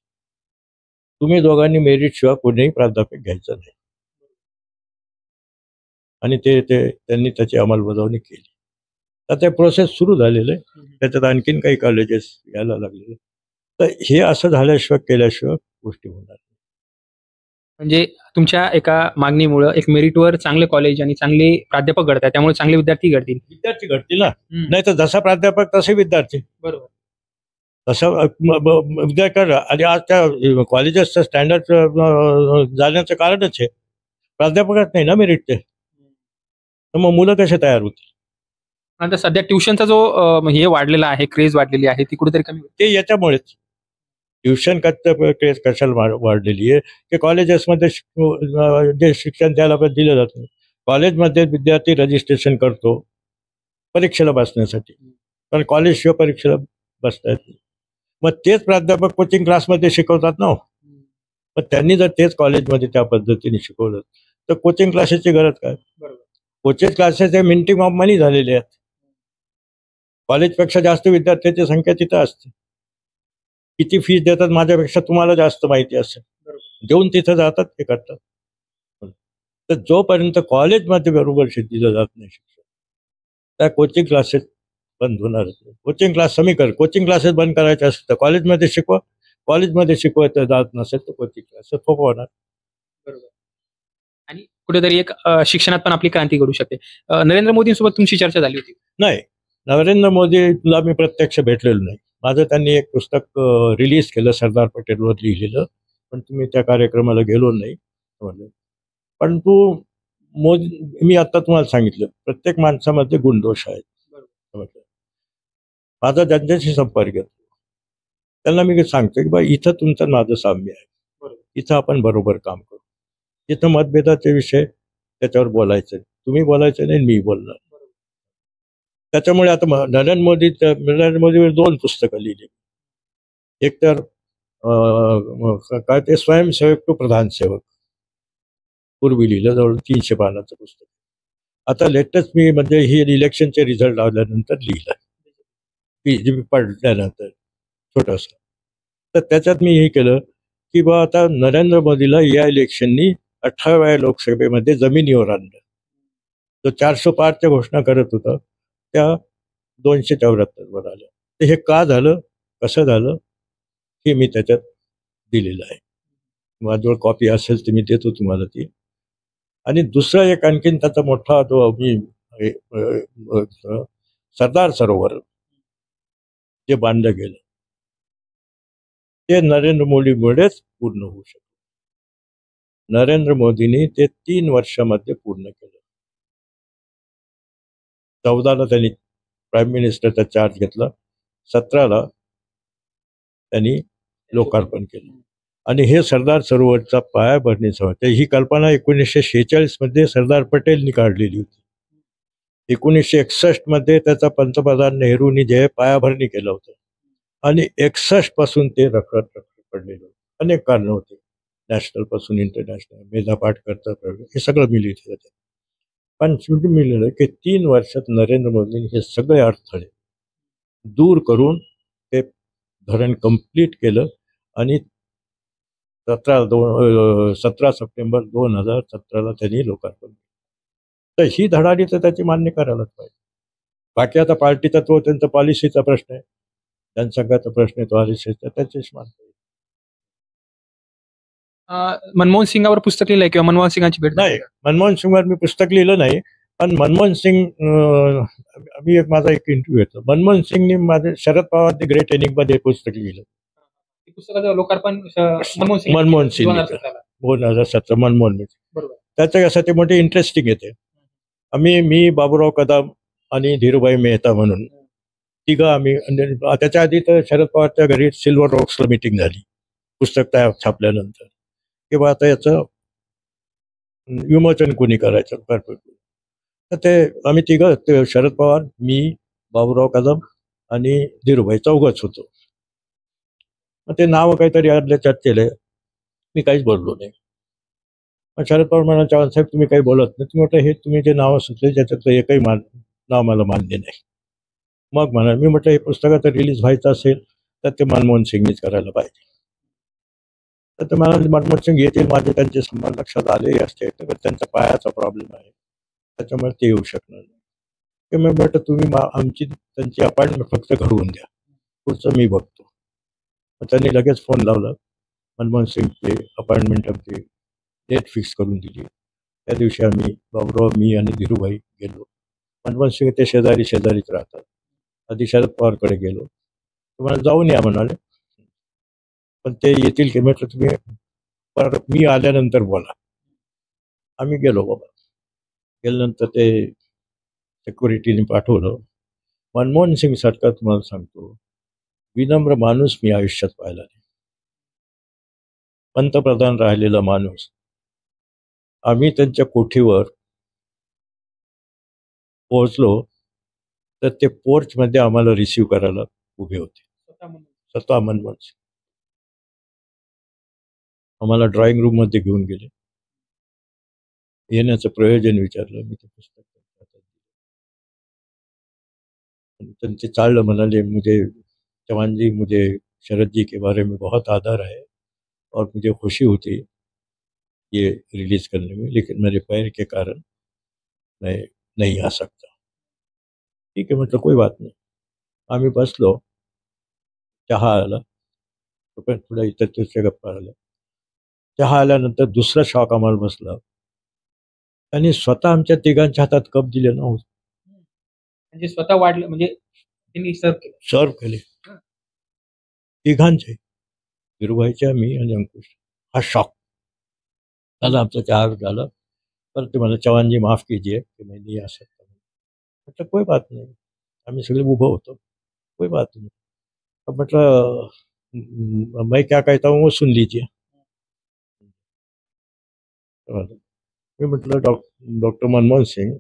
S1: तुम्ही दोघांनी मेरिट शिवाय कोणीही प्राध्यापक घ्यायचं नाही. आणि त्यांनी त्याची अंमलबजावणी केली. तर ते प्रोसेस सुरू झालेलं आहे. त्याच्यात आणखीन काही कॉलेजेस यायला लागलेले. तर हे असं झाल्याशिवाय, केल्याशिवाय गोष्टी होणार.
S2: म्हणजे तुमच्या एका मागणीमुळे एक मेरिटवर चांगले कॉलेज आणि चांगले प्राध्यापक घडतात, त्यामुळे चांगले विद्यार्थी
S1: घडतील ना. नाही तर जसा प्राध्यापक तसे विद्यार्थी.
S2: बरोबर.
S1: तसं विद्यार्थी. आणि आज त्या कॉलेजेसचं स्टँडर्ड जाण्याचं कारणच आहे प्राध्यापकच नाही ना मेरिट. ते तर मग मुलं कसे तयार होतील.
S2: आता सध्या ट्युशनचा जो हे वाढलेला आहे, क्रेज वाढलेली आहे, ती कुठेतरी कमी होते.
S1: ते याच्यामुळेच ट्युशन क्रेज कशाला वाढलेली आहे की कॉलेजेसमध्ये जे शिक्षण द्यायला दिलं जातं, कॉलेजमध्ये विद्यार्थी रजिस्ट्रेशन करतो परीक्षेला बसण्यासाठी, पण कॉलेजशिवाय परीक्षेला बसता येत नाही. मग तेच प्राध्यापक कोचिंग क्लासमध्ये शिकवतात ना. पण त्यांनी जर तेच कॉलेजमध्ये त्या पद्धतीने शिकवलं तर कोचिंग क्लासेसची गरज काय. कोचिंग क्लासेस हे मिनिटिंग ऑफ मनी झालेले आहेत. कॉलेजपेक्षा जास्त विद्यार्थ्यांची संख्या तिथं असते. किती फीस देतात माझ्यापेक्षा तुम्हाला जास्त माहिती असेल. देऊन तिथं जातात, ते करतात. तर जोपर्यंत कॉलेजमध्ये बरोबर दिलं जात नाही शिक्षण, त्या कोचिंग क्लासेस बंद होणार. कोचिंग क्लास कोचिंग क्लासेस बंद करायचे असतील तर कॉलेजमध्ये शिकवा. कॉलेजमध्ये शिकवायचं जात नसेल तर कोचिंग क्लासेस होणार.
S2: बरोबर. आणि कुठेतरी एक शिक्षणात पण आपली क्रांती घडू शकते. नरेंद्र मोदींसोबत तुमची चर्चा झाली होती?
S1: नाही, नरेंद्र मोदीला मी प्रत्यक्ष भेटलेलो नाही. माझं त्यांनी एक पुस्तक रिलीज केलं सरदार पटेलवर लिहिलेलं, पण तुम्ही त्या कार्यक्रमाला गेलो नाही. परंतु मी आता तुम्हाला सांगितलं प्रत्येक माणसामध्ये गुणदोष आहेत. माझा ज्यांच्याशी संपर्क येतो त्यांना मी सांगतो की बा इथं तुमचं माझं साम्य आहे, इथं आपण बरोबर काम करू. इथं मतभेदाचे विषय त्याच्यावर बोलायचे, तुम्ही बोलायचं नाही, मी बोलणार. त्याच्यामुळे आता नरेंद्र मोदीवर 2 पुस्तकं लिहिली. एक तर काय ते स्वयंसेवक टू प्रधानसेवक, पूर्वी लिहिलं, जवळ 300 पानाचं पुस्तक. आता लेटेस्ट मी म्हणजे ही इलेक्शनचे रिझल्ट लावल्यानंतर लिहिलं, BJP पडल्यानंतर छोटंसं. तर त्याच्यात मी हे केलं की बा आता नरेंद्र मोदीला या इलेक्शननी 18व्या लोकसभेमध्ये जमिनीवर आणलं. जो 400 पारच्या घोषणा करत होता त्या 274 वर आल्या. तर हे का झालं, कसं झालं, हे मी त्याच्यात दिलेलं आहे. माझ्याजवळ कॉपी असेल तर मी देतो तुम्हाला ती. आणि दुसरा एक आणखीन त्याचा मोठा जो मी सरदार सरोवर जे बांधलं गेलं ते नरेंद्र मोदीमुळेच पूर्ण होऊ शकतं. नरेंद्र मोदींनी ते 3 वर्षामध्ये पूर्ण केलं. 14ला त्यांनी प्राईम मिनिस्टरचा चार्ज घेतला, 17ला त्यांनी लोकार्पण केलं. आणि हे सरदार सरोवरचा पायाभरणी सोहळा, ही कल्पना 1946 मध्ये सरदार पटेलनी काढलेली होती. 1961 मध्ये त्याचा पंतप्रधान नेहरूंनी जे पायाभरणी केलं होतं आणि 61 पासून ते रखडत पडलेलं होतं. अनेक कारणं होती, नॅशनल पासून इंटरनॅशनल, मेधा पाटकरचा हे सगळं मिळतं होतं. पण शेवटी मिळालं की 3 वर्षात नरेंद्र मोदींनी हे सगळे अडथळे दूर करून ते धरण कंप्लीट केलं आणि 17 सप्टेंबर 2017ला त्यांनी लोकार्पण केलं. तर ही धडाडी तर त्याची मान्य करायलाच पाहिजे. बाकी आता पार्टीचा तो त्यांचा पॉलिसीचा प्रश्न आहे, जनसंघाचा प्रश्न आहे, तो पॉलिसीचा त्याच्याशी मानतो.
S2: मनमोहन सिंगावर पुस्तक लिहिलंय किंवा मनमोहन सिंगांची भेट
S1: नाही, मनमोहन सिंगवर मी पुस्तक लिहिलं नाही. पण मनमोहन सिंग मी माझा एक इंटरव्ह्यू येतो, मनमोहन सिंगनी माझे Sharad Pawar the great inning मध्ये पुस्तक लिहिलं.
S2: पुस्तकाचं लोकार्पण
S1: मनमोहन सिंग 2017 मनमोहन सिंग. त्याच्यासाठी मोठी इंटरेस्टिंग येते. मी बाबूराव कदम आणि धीरूभाई मेहता म्हणून तिघं आम्ही, त्याच्या आधी तर शरद पवारच्या घरी सिल्वर रॉक्सला मीटिंग झाली पुस्तक तयार छापल्यानंतर, किंवा आता याचं विमोचन कोणी करायचं परफेक्ट. तर ते आम्ही तिघं, शरद पवार, मी, बाबूराव कदम आणि धीरूभाई चौघच होतो. मग ते नाव काहीतरी आदल्या चर्चेले मी काहीच बोललो नाही. मग शरद पवार म्हणाले, चव्हाण साहेब तुम्ही काही बोलत नाही. तुम्ही म्हटलं हे तुम्ही जे नावं सुचले त्याच्यातलं एकही नाव मला मान्य नाही. मग म्हणा, मी म्हटलं हे पुस्तकाचं रिलीज व्हायचं असेल तर ते मनमोहन सिंगनीच करायला पाहिजे. तर ते मला मनमोहन सिंग येतील, माझे त्यांचे संबंध लक्षात आले असते, तर त्यांचा पायाचा प्रॉब्लेम आहे त्याच्यामुळे ते येऊ शकणार नाही. ते मी म्हटलं तुम्ही आमची त्यांची अपॉइंटमेंट फक्त घडवून द्या, पुढचं मी बघतो. मग त्यांनी लगेच फोन लावला, मनमोहन सिंगची अपॉइंटमेंट आमची डेट फिक्स करून दिली. त्या दिवशी आम्ही बाबूराव, मी आणि धीरूभाई गेलो. मनमोहन सिंग ते शेजारीच राहतात. आधी शरद पवारकडे गेलो, तुम्हाला जाऊन या म्हणाले, पण ते येतील की म्हटलं तुम्ही परत मी आल्यानंतर बोला. आम्ही गेलो बाबा. गेल्यानंतर ते सिक्युरिटीने पाठवलं. मनमोहन सिंग सारखा तुम्हाला सांगतो विनम्र माणूस मी आयुष्यात पाहिला नाही. पंतप्रधान राहिलेला माणूस. आम्ही त्यांच्या कोठीवर पोहोचलो तर ते पोर्चमध्ये आम्हाला रिसीव्ह करायला उभे होते, स्वतः मनमोहन सिंग. आम्हाला ड्रॉइंग रूम मध्ये घेऊन गेले, येण्याचं प्रयोजन विचारलं, मी ते पुस्तक त्यांचे चाललं, म्हणाले मुझे चौहान जी, मुझे शरद जी के बारे में बहुत आदर है और मुझे खुशी होती ये रिलीज करने में, लेकिन मेरे पैर के कारण मैं नहीं आ सकता. ठीक आहे म्हटलं, कोई बात नाही. आम्ही बसलो, चहा आला, पुढे इतर तुझ्या गप्पा आल्या. चहा आल्यानंतर दुसरा शॉक आम्हाला बसला, आणि स्वतः आमच्या तिघांच्या हातात कप दिले नव्हते,
S2: म्हणजे स्वतः वाढलं, म्हणजे त्यांनी
S1: सर्व केले तिघांचे, धीरूभाईच्या, मी आणि अंकुश. हा शॉक झाला आमचा. चहा झाला, तर ते मला चव्हाण जी माफ कीजिए की मैं नहीं आ सकता. म्हटलं कोई बात नाही, आम्ही सगळे उभं होतो, कोई बात नाही. म्हटलं मैं क्या कहता हूँ वो सुन लीजिए. मी म्हटलं, doctor Manmohan Singh,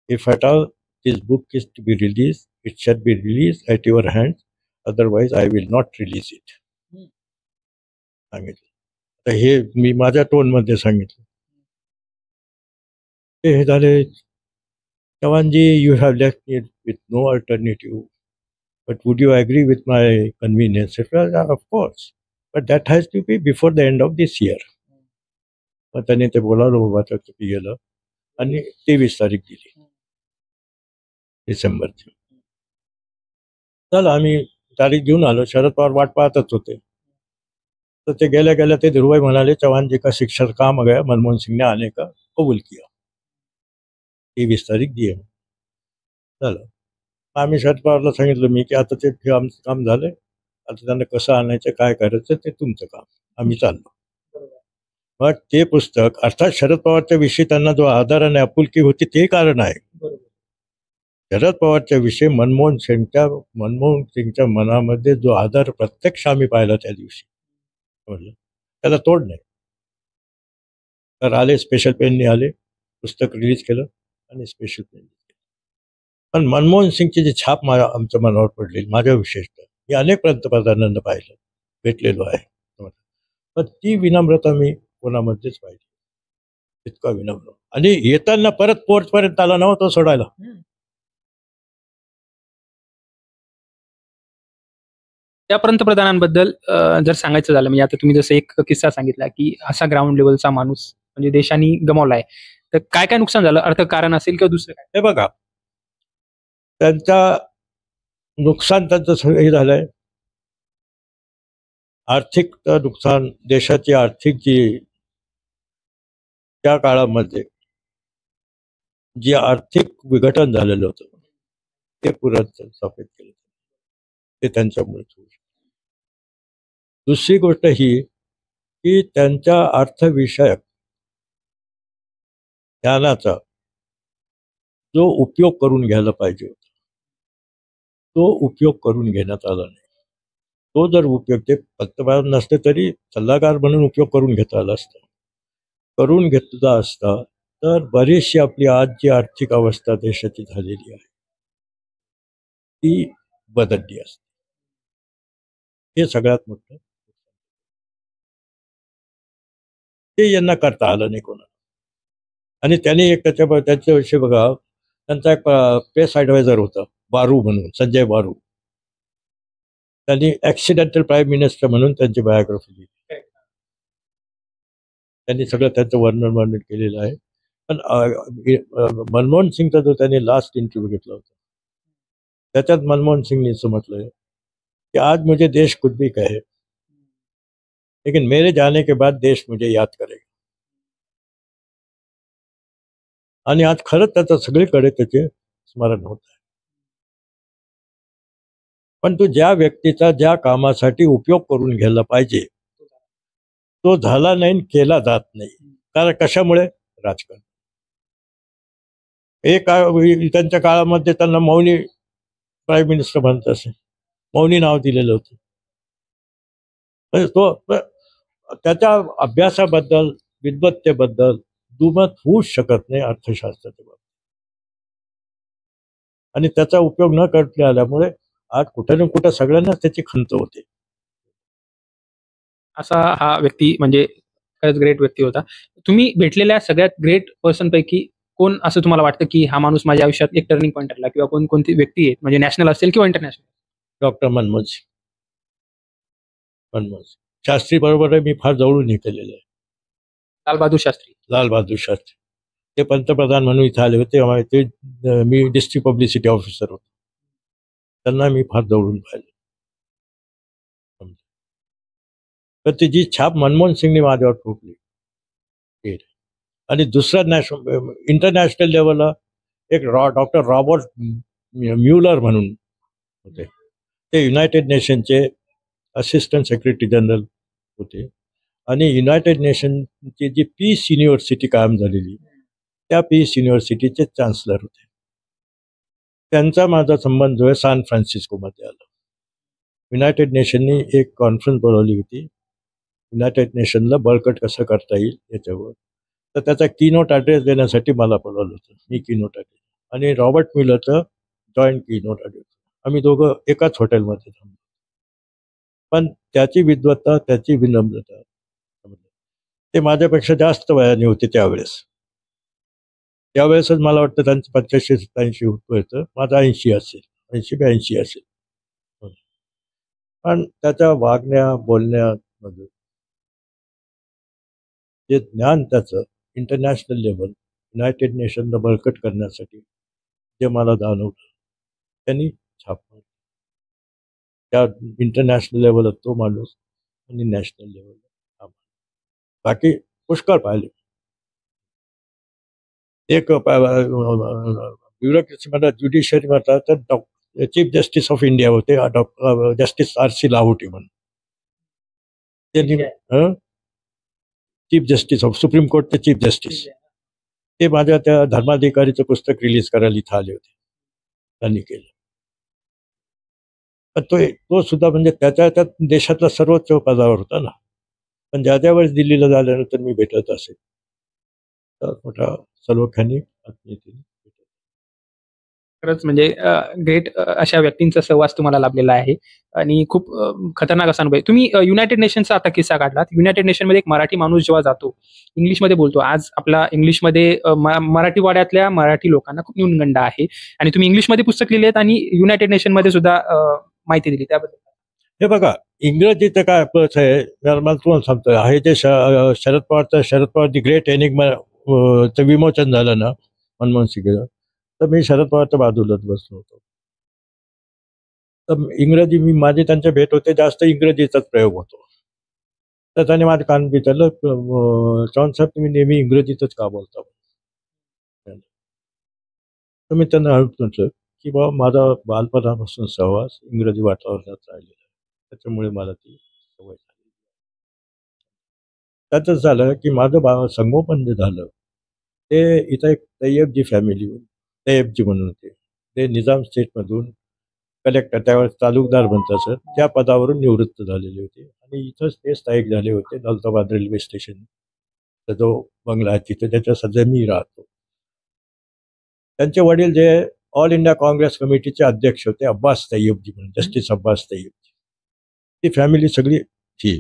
S1: if at all this book is to be release, it shall be release at your hand, otherwise I will not release it. सांगितलं. तर हे मी माझ्या टोनमध्ये सांगितलं. ते हे झाले, चव्हाणजी, you have left me with no alternative, but would you agree with my convenience? Well, of course, but that has to be before the end of this year. मग त्याने ते बोलावलं, बाबा गेलं आणि 23 तारीख दिली डिसेंबरची. चला आम्ही तारीख घेऊन आलो. शरद पवार वाट पाहतच होते. तर ते गेल्या गेल्या ते धीरूभाई म्हणाले, चौहान जी का शिक्षा का काम आ गया, मनमोहन सिंह ने आने का कबूल किया. 23 तारीख दी आहे. झालं. आम्ही शरद पवारला सांगितलं मी की आता ते आमचं काम झालंय, आता त्यांना कसं आणायचं काय करायचं ते तुमचं काम, आम्ही चाललो. मग ते पुस्तक अर्थात शरद पवारच्या विषयी त्यांना जो आदर आणि आपुलकी होती ते कारण आहे. शरद पवारच्या विषयी मनमोहन सिंगच्या मनामध्ये जो आदर प्रत्यक्ष आम्ही पाहिला त्या दिवशी, म्हणलं त्याला तोड नाही. तर आले, स्पेशल पेनने आले, पुस्तक रिलीज केलं आणि स्पेशल पेन. पण मनमोहन सिंगची जी छाप आमच्या मनावर पडली, माझ्या विशेषतः, मी अनेक पंतप्रधानांना पाहिलं, भेटलेलो आहे, पण ती विनम्रता मी कोणामध्येच पाहिली. इतका विनम्र. आणि येताना परत पोर्टपर्यंत आला नव्हता सोडायला.
S2: त्या पंतप्रधानांबद्दल जर सांगायचं झालं, म्हणजे आता तुम्ही जसं एक किस्सा सांगितला की असा ग्राउंड लेवलचा माणूस म्हणजे देशाने गमावलाय, तर काय काय नुकसान झालं, अर्थ कारण असेल किंवा दुसरं काय?
S1: हे बघा, त्यांचा नुकसान त्यांचं हे झालंय, आर्थिक नुकसान, देशाची आर्थिक जी त्या काळामध्ये जे आर्थिक विघटन झालेलं होतं ते पुन्हा स्थापित केलं, ते त्यांच्यामुळे होऊ शकतं. दुसरी गोष्ट ही की त्यांच्या अर्थविषयक ज्ञानाचा जो उपयोग करून घ्यायला पाहिजे होता तो उपयोग करून घेण्यात आला नाही. तो जर उपयोग, ते पंतप्रधान नसते तरी सल्लागार म्हणून उपयोग करून घेता आला असता, करून घेतला असता तर बरीचशी आपली आज जी आर्थिक अवस्था देशाची झालेली आहे ती बदलली असते. हे सगळ्यात मोठं ते यांना करता आलं नाही कोणाला. आणि त्यांनी एक त्याच्याविषयी बघा, त्यांचा एक प्रेस ॲडवायझर होता बारू म्हणून, संजय बारू. त्यांनी ॲक्सिडेंटल प्राईम मिनिस्टर म्हणून त्यांची बायोग्राफी लिहिली. त्यांनी सगळं त्यांचं वर्णन केलेलं आहे. पण मनमोहन सिंगचा जो त्यांनी लास्ट इंटरव्ह्यू घेतला होता त्याच्यात मनमोहन सिंगने असं म्हटलंय कि आज मुझे देश कुछ भी कहे लेकिन मेरे जाने के बाद देश मुझे याद करेगा. आणि आज खरंच त्याचं सगळीकडे त्याचे स्मरण होत आहे. पण तो ज्या व्यक्तीचा ज्या कामासाठी उपयोग करून घ्यायला पाहिजे तो झाला नाही, केला जात नाही. कारण कशामुळे? राजकारण. त्यांच्या काळामध्ये त्यांना मौनी प्राईम मिनिस्टर म्हणत असे, मौनी नाव दिलेलं होतं. तो त्याच्या अभ्यासाबद्दल, विद्वत्तेबद्दल दुमत होऊच शकत नाही अर्थशास्त्राच्या बाबतीत. आणि त्याचा उपयोग न करता आल्यामुळे आज कुठे ना कुठे सगळ्यांनाच त्याची खंत होते.
S2: असा हा व्यक्ती म्हणजे खरंच ग्रेट व्यक्ती होता. तुम्ही भेटलेल्या सगळ्यात ग्रेट पर्सन पैकी कोण असं तुम्हाला वाटतं की हा माणूस माझ्या आयुष्यात एक टर्निंग पॉईंट ठरला, किंवा कोणती व्यक्ती आहे, म्हणजे नॅशनल असेल किंवा इंटरनॅशनल?
S1: डॉक्टर मनमोहन सिंग. मनमोहन सिंग शास्त्री बरोबर मी फार जवळून हे केलेलं आहे.
S2: लालबहादूर शास्त्री.
S1: लालबहादूर शास्त्री ते पंतप्रधान म्हणून इथे आले होते, ते मी डिस्ट्रिक्ट पब्लिसिटी ऑफिसर होतो, त्यांना मी फार जवळून पाहिलं. तर ती छाप मनमोहन सिंगने माझ्यावर ठोकली. आणि दुसरा इंटरनॅशनल लेवलला एक डॉक्टर रॉबर्ट म्युलर म्हणून होते, ते युनायटेड नेशनचे असिस्टंट सेक्रेटरी जनरल होते आणि युनायटेड नेशनची जी पीस युनिव्हर्सिटी कायम झालेली त्या पीस युनिव्हर्सिटीचे चान्सलर होते. त्यांचा माझा संबंध जो आहे सॅन फ्रान्सिस्कोमध्ये आला. युनायटेड नेशननी एक कॉन्फरन्स बोलावली होती, युनायटेड नेशनला बळकट कसं करता येईल याच्यावर. तर त्याचा कीनोट ॲड्रेस देण्यासाठी मला बोलावलं होतं. मी कीनोट ॲड्रेस आणि रॉबर्ट म्युलरचं जॉईंट कीनोट ॲड्रेस. आम्ही दोघं एकाच हॉटेलमध्ये थांबलो. पण त्याची विद्वत्ता, त्याची विनम्रता, ते माझ्यापेक्षा जास्त वयाने होते त्यावेळेस. त्यावेळेसच मला वाटतं त्यांचं 85-87 होतं, माझं 80 असेल, 80-82 असेल. पण त्याच्या वागण्या बोलण्यामध्ये जे ज्ञान त्याचं इंटरनॅशनल लेवल युनायटेड नेशनला बळकट करण्यासाठी जे मला जाणवलं त्यांनी छाप मारली. त्या इंटरनॅशनल लेवलला तो माणूस आणि नॅशनल लेवलला हा माणूस. बाकी पुष्कळ पाहिले. एक ब्युरोक्रेसीमध्ये ज्युडिशियरी म्हणतात तर चीफ जस्टिस ऑफ इंडिया होते डॉक्टर जस्टिस R.C. लाहोटी म्हणून. त्यांनी चीफ जस्टिस ऑफ सुप्रीम कोर्टचे चीफ जस्टिस ते माझ्या त्या धर्माधिकारीचं पुस्तक रिलीज करायला इथं आले होते. त्यांनी केलं. पण तो सुद्धा म्हणजे त्याच्या देशातला सर्वोच्च पदावर होता ना. पण ज्या वेळेस दिल्लीला झाल्यानंतर मी भेटत असेल तर मोठा सलोख्याने आत्मीयतेने
S2: खरंच म्हणजे ग्रेट अशा व्यक्तींचा सहवास तुम्हाला लाभलेला आहे आणि खूप खतरनाक असा अनुभव आहे. तुम्ही युनायटेड नेशनचा आता किस्सा काढलात. युनायटेड नेशनमध्ये एक मराठी माणूस जेव्हा जातो, इंग्लिशमध्ये बोलतो. आज आपला इंग्लिशमध्ये मराठीवाड्यातल्या मराठी लोकांना खूप न्यूनगंड आहे आणि तुम्ही इंग्लिशमध्ये पुस्तक लिहिले आहेत आणि युनायटेड नेशनमध्ये सुद्धा माहिती दिली त्याबद्दल.
S1: हे बघा, इंग्रजीचं काय अप्रोच आहे मला तुम्हाला सांगतो. आहे ते शरद पवार दी ग्रेट एनिग्माचं विमोचन झालं ना मनमोहन सिंगचं, तर मी शरद पवारच्या बाजूलाच बसलो होतो. तर इंग्रजी माझी त्यांच्या भेट होते, जास्त इंग्रजीचाच प्रयोग होतो. तर त्याने माझं कान विचारलं, चव्हाण साहेब तुम्ही नेहमी इंग्रजीतच का बोलता? तर मी त्यांना हळूच म्हटलं की बाबा माझा बालपणापासून सहवास इंग्रजी वातावरणात राहिलेला आहे, त्याच्यामुळे मला ती सवय झाली. त्यातच झालं की माझं संगोपन जे झालं ते इथं एक तय्यबजी फॅमिली, तय्यबजी म्हणून होते, ते निजाम स्टेटमधून कलेक्टर त्यावेळेस तालुकदार म्हणतात सर त्या पदावरून निवृत्त झालेले होते आणि इथंच ते स्थायिक झाले होते. दौलताबाद रेल्वे स्टेशन जो बंगला आहे तिथे त्याच्या सध्या मी राहतो. त्यांचे वडील जे ऑल इंडिया काँग्रेस कमिटीचे अध्यक्ष होते अब्बास तय्यबजी म्हणून, जस्टिस अब्बास तय्यबजी. ती फॅमिली सगळी थी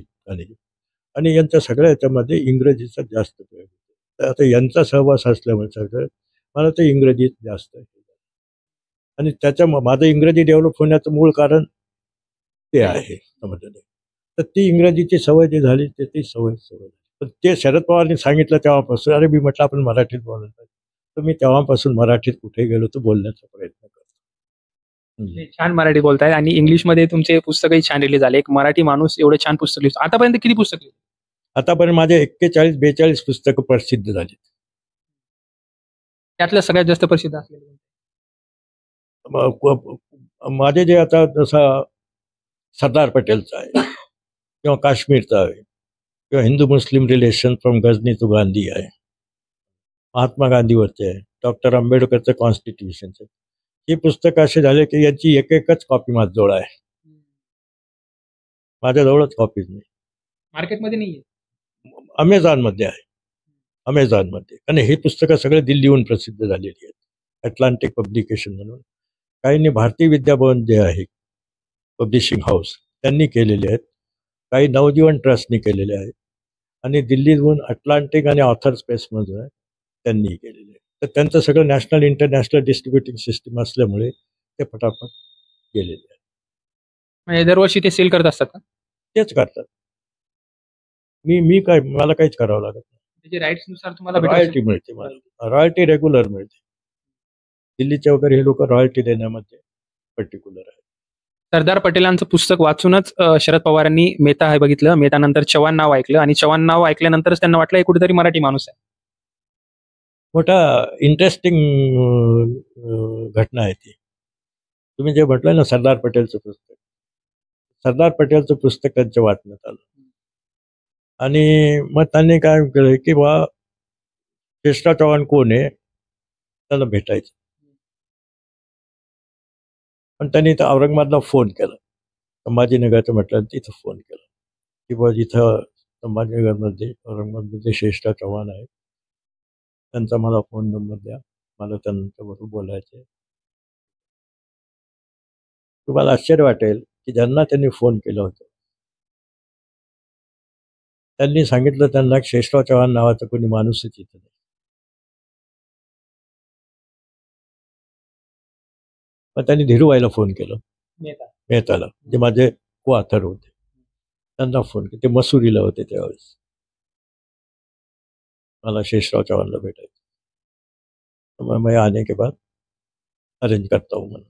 S1: आणि यांच्या सगळ्या याच्यामध्ये इंग्रजीचा जास्त प्रयोग होतो. तर आता यांचा सहवास असल्यामुळे सगळं मला ते इंग्रजीत जास्त आणि त्याच्या माझं इंग्रजी डेव्हलप होण्याचं मूळ कारण ते आहे समजलं. तर ती इंग्रजीची सवय जी झाली ती सवय पण ते शरद पवारांनी सांगितलं तेव्हापासून अरे मी म्हटलं आपण मराठीत बोलायला पाहिजे. तर मी तेव्हापासून मराठीत कुठे गेलो तर बोलण्याचा प्रयत्न करतो.
S2: छान मराठी बोलताय आणि इंग्लिशमध्ये तुमचे पुस्तकही छान रिलीज झाले. एक मराठी माणूस एवढं छान पुस्तक लिहितो. आतापर्यंत किती पुस्तक लिहिली?
S1: आतापर्यंत माझे 41-42 पुस्तकं प्रसिद्ध झाली.
S2: त्यातलं सगळ्यात जास्त प्रसिद्ध असलेलं
S1: माझे जे आता जसा सरदार पटेलचा आहे किंवा काश्मीरचा आहे किंवा Hindu Muslim relation from Ghazni to Gandhi आहे, महात्मा गांधीवरचे आहे, डॉक्टर आंबेडकरचं कॉन्स्टिट्यूशनचं. ही पुस्तकं असे झाले की यांची एकच कॉपी माझ्याजवळ आहे. माझ्याजवळच कॉपीज नाही,
S2: मार्केटमध्ये नाहीये,
S1: अमेझॉनमध्ये आहे. अमेझॉनमध्ये. आणि ही पुस्तकं सगळे दिल्लीहून प्रसिद्ध झालेली आहेत. अटलांटिक पब्लिकेशन म्हणून, काहींनी भारतीय विद्याभवन जे आहे पब्लिशिंग हाऊस त्यांनी केलेले आहेत, काही नवजीवन ट्रस्टनी केलेले आहेत आणि दिल्लीहून अटलांटिक आणि ऑथर स्पेसमधून त्यांनी केलेले आहेत. तर त्यांचं सगळं नॅशनल इंटरनॅशनल डिस्ट्रीब्युटिंग सिस्टीम असल्यामुळे ते फटाफट गेलेले आहेत.
S2: म्हणजे दरवर्षी ते सेल करत असतात का?
S1: तेच करतात. मी काय मला काहीच करावं लागत नाही.
S2: त्याचे राईट्स नुसार तुम्हाला
S1: रॉयल्टी मिळते, मला रॉयल्टी रेग्युलर मिळते. दिल्लीचे वगैरे हे लोक रॉयल्टी देण्यामध्ये पर्टिक्युलर आहे.
S2: सरदार पटेलांचं पुस्तक वाचूनच शरद पवारांनी मेहता हे बघितलं, मेहता नंतर चव्हाण नाव ऐकलं आणि चव्हाण नाव ऐकल्यानंतरच त्यांना वाटलं हे कुठेतरी मराठी माणूस आहे.
S1: मोठा इंटरेस्टिंग घटना आहे ती. तुम्ही जे म्हटलं ना सरदार पटेलचं पुस्तक, सरदार पटेलचं पुस्तक त्यांच्या वाचण्यात आलं आणि मग त्यांनी काय केलं की बा चेष्टा चव्हाण कोण आहे त्याला भेटायचं. पण त्यांनी इथं औरंगाबादला फोन केला, संभाजीनगरचं म्हटलं तिथं फोन केला की बा जिथं संभाजीनगरमध्ये औरंगाबादमध्ये चेष्टा चव्हाण आहे, त्यांचा मला फोन नंबर द्या, मला त्यांच्याबरोबर बोलायचं आहे. तुम्हाला आश्चर्य वाटेल की ज्यांना त्यांनी फोन केला होता त्यांनी सांगितलं त्यांना शेषराव चव्हाण नावाचा कोणी माणूसच इथं नाही. मग त्यांनी धीरूभाईला फोन केला, मेहताला, जे माझे को ऑथर होते, त्यांना फोन केला. ते मसुरीला होते त्यावेळेस. मला शेषराव चव्हाणला भेटायचं. मैं आने के बाद अरेंज करता हूँ मैंने.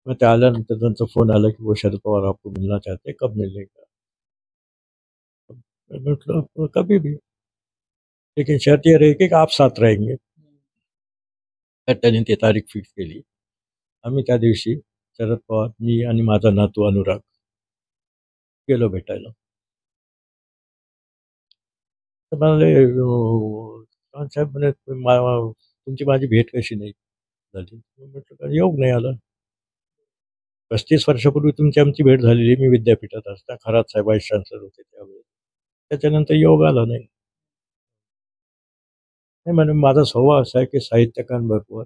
S1: मग ते आल्यानंतर त्यांचा फोन आला की वो शरद पवार आपको मिलना चाहते हैं, कब मिलेगा. मैं म्हटलं कभी भी, लेकिन शर्त ये रही की आप साथ रहेंगे. तर त्यांनी ती तारीख फिक्स केली. आम्ही त्या दिवशी शरद पवार, मी आणि माझा नातू अनुराग गेलो भेटायला. तर म्हणाले चव्हाण साहेब म्हणे तुमची माझी भेट कशी नाही झाली. म्हटलं का योग नाही आला. 35 वर्षापूर्वी तुमची आमची भेट झालेली, मी विद्यापीठात असता, खरात साहेब व्हाईस चान्सलर होते त्यावेळेस. त्याच्यानंतर योग आला नाही. नाही म्हणे माझा स्वभाव असा आहे की साहित्यकांबरोबर,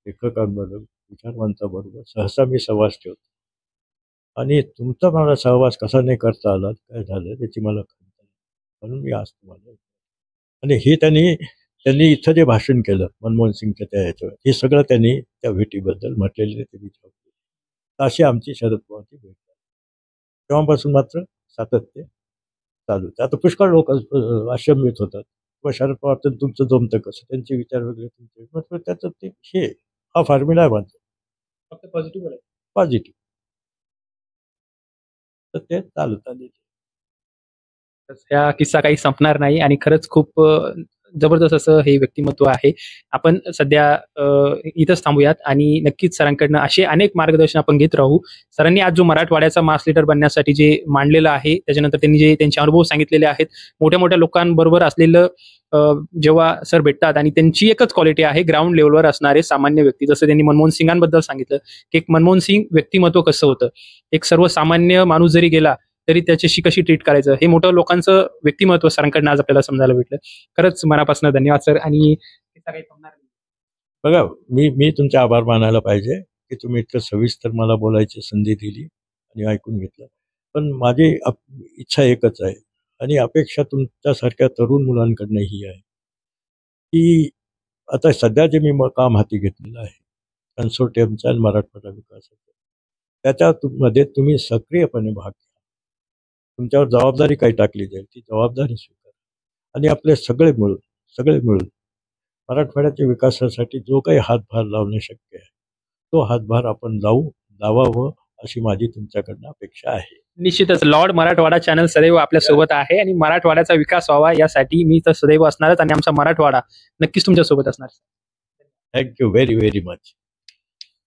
S1: लेखकांबरोबर, विचारवंताबरोबर सहसा मी सहवास ठेवतो. आणि तुमचा मला सहवास कसा नाही करता आला, काय झालं त्याची मला खंत आहे. म्हणून मी आज तुम्हाला. आणि हे त्यांनी इथं जे भाषण केलं मनमोहन सिंगच्या त्या ह्याच्यावर, हे सगळं त्यांनी त्या भेटीबद्दल म्हटलेले ते विचार. अशी आमची शरद पवारची भेट झाली. तेव्हापासून मात्र सातत्य चालू. आता पुष्कळ लोक अचंबित होतात किंवा शरद पवार तर तुमचं जमतं कसं, त्यांचे विचार वेगळे, तुमचे म्हटलं त्याचं ते हे हा फॉर्म्युला आहे माझा
S2: फक्त पॉझिटिव्ह आहे.
S1: पॉझिटिव्ह. तर ते चालत आले.
S2: हा किस्सा काही संपणार नाही आणि खरंच खूप जबरदस्त असं हे व्यक्तिमत्व आहे. आपण सध्या इथंच थांबूयात आणि नक्कीच सरांकडनं असे अनेक मार्गदर्शन आपण घेत राहू. सरांनी आज जो मराठवाड्याचा मास लीडर बनण्यासाठी जे मांडलेलं आहे, त्याच्यानंतर त्यांनी जे त्यांचे अनुभव सांगितलेले आहेत, मोठ्या मोठ्या लोकांबरोबर असलेलं जेव्हा सर भेटतात आणि त्यांची एकच क्वालिटी आहे ग्राउंड लेवलवर असणारे सामान्य व्यक्ती. जसं त्यांनी मनमोहन सिंगांबद्दल सांगितलं की एक मनमोहन सिंग व्यक्तिमत्व कसं होतं, एक सर्वसामान्य माणूस जरी गेला तरी त्याच्याशी कशी ट्रीट करायचं, हे मोठं लोकांचं व्यक्तिमत्व सरांकडनं आज आपल्याला समजायला भेटलं. खरंच मनापासून धन्यवाद सर. आणि
S1: बघा, मी तुमचे आभार मानायला पाहिजे की तुम्ही इतकं सविस्तर मला बोलायची संधी दिली आणि ऐकून घेतलं. पण माझी इच्छा एकच आहे आणि अपेक्षा तुमच्यासारख्या तरुण मुलांकडनं ही आहे की आता सध्या जे मी काम हाती घेतलेलं आहे कन्सोर्टियमचा आणि मराठवाडा विकासाचा, त्याच्यामध्ये तुम्ही सक्रियपणे भाग घ्या. तुमच्यावर जबाबदारी काही टाकली जाईल, ती जबाबदारी स्वीकारा आणि आपले सगळे मिळून मराठवाड्याच्या विकासासाठी जो काही हातभार लावणे शक्य आहे तो हातभार आपण लावावं अशी माझी तुमच्याकडनं अपेक्षा आहे.
S2: निश्चितच लॉर्ड मराठवाडा चॅनल सदैव आपल्या सोबत आहे आणि मराठवाड्याचा विकास व्हावा यासाठी मी तर सदैव असणारच आणि आमचा मराठवाडा नक्कीच तुमच्या सोबत असणार.
S1: Thank you very very much.